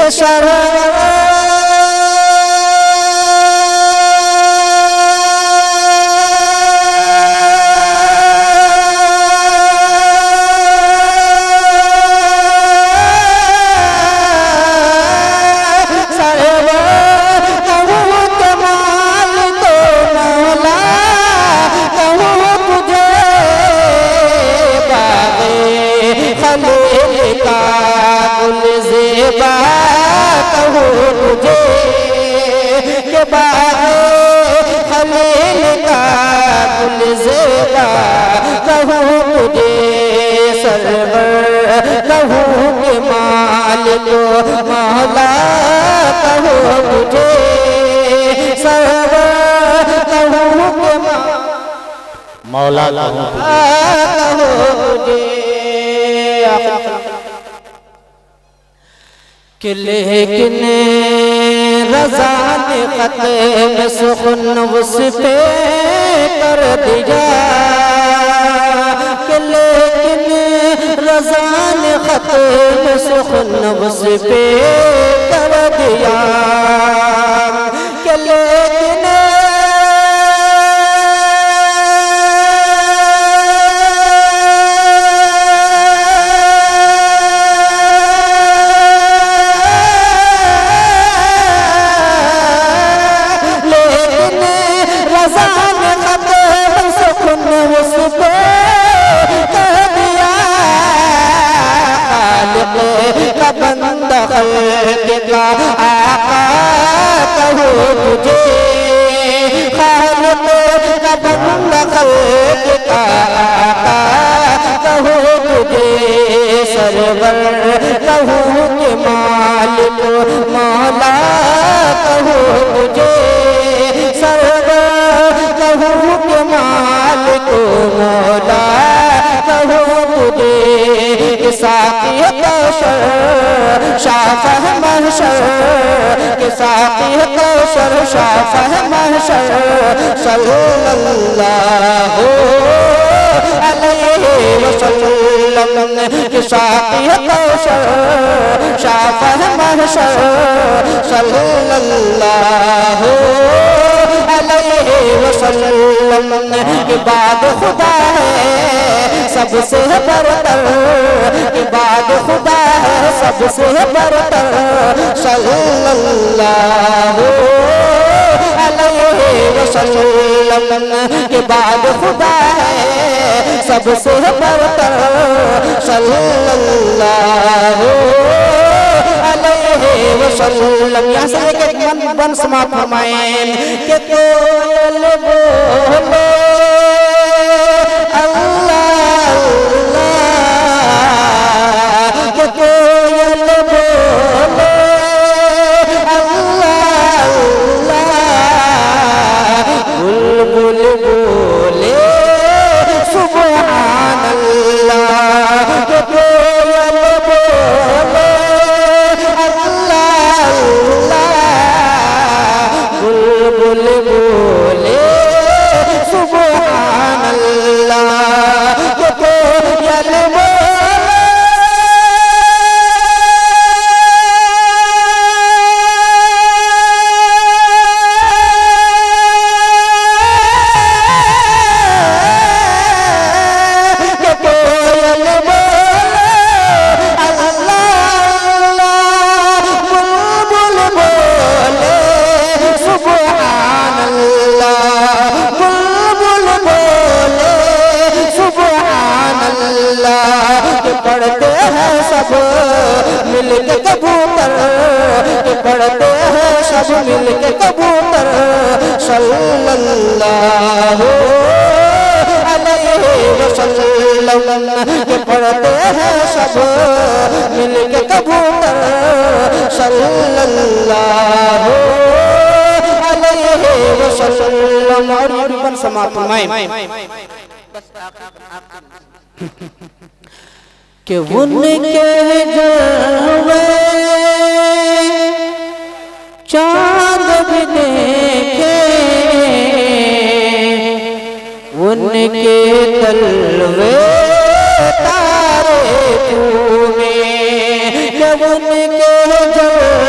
के सरवर मौला कि लेकिन रज़ा ने ख़त्म सुख़न उस पे कर दिया कि लेकिन रज़ा ने ख़त्म सुख़न उस पे कर दिया कि लेकिन का आका कहो तुझे खालिक का बंदा खल्क का आका कहो तुझे सरवर कहो के मालिक मौला कहो तुझे सरवर कहो के मालिक मौला कहो तुझे साकी कौशल शाफ़ह महशर के साकी कौशल शाफ़ह महशर सल्लल्लाहु अलैहि वसल्लम के साकी कौशल शाफ़ह महशर सल्लल्लाहु अलैहि वसल्लम के बाद खुदा है सबसे बरतर के बाद खुदा है सबसे बरतर सल्लल्लाहु अलैहि वसल्लम के बाद खुदा है सबसे बरतर सल्लल्लाहु अलैहि वसल्लम। यहाँ से एक मन समाप्त फरमाएं कि कोयल बोले पढ़ते हैं सब मिलके कबूतर पढ़ते हैं सब मिलके कबूतर सल्लल्लाहु अलैहि वसल्लम पढ़ते हैं सब मिलके कबूतर सल्लल्लाहु अलैहि वसल्लम। और समाप्त कि उनके जलवे चाँद भी देखे उनके तलवे तारे चूमे कि उनके जलवे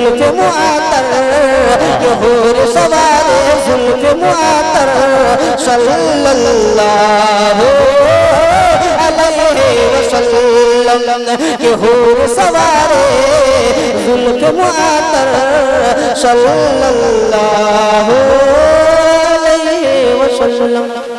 जुल्फ मुआतर के हूर सवारे जुल्फ मुआतर सल्लल्लाहु अलैहि वसल्लम के हूर सवारे जुल्फ मुआतर सल्लल्लाहु अलैहि वसल्लम।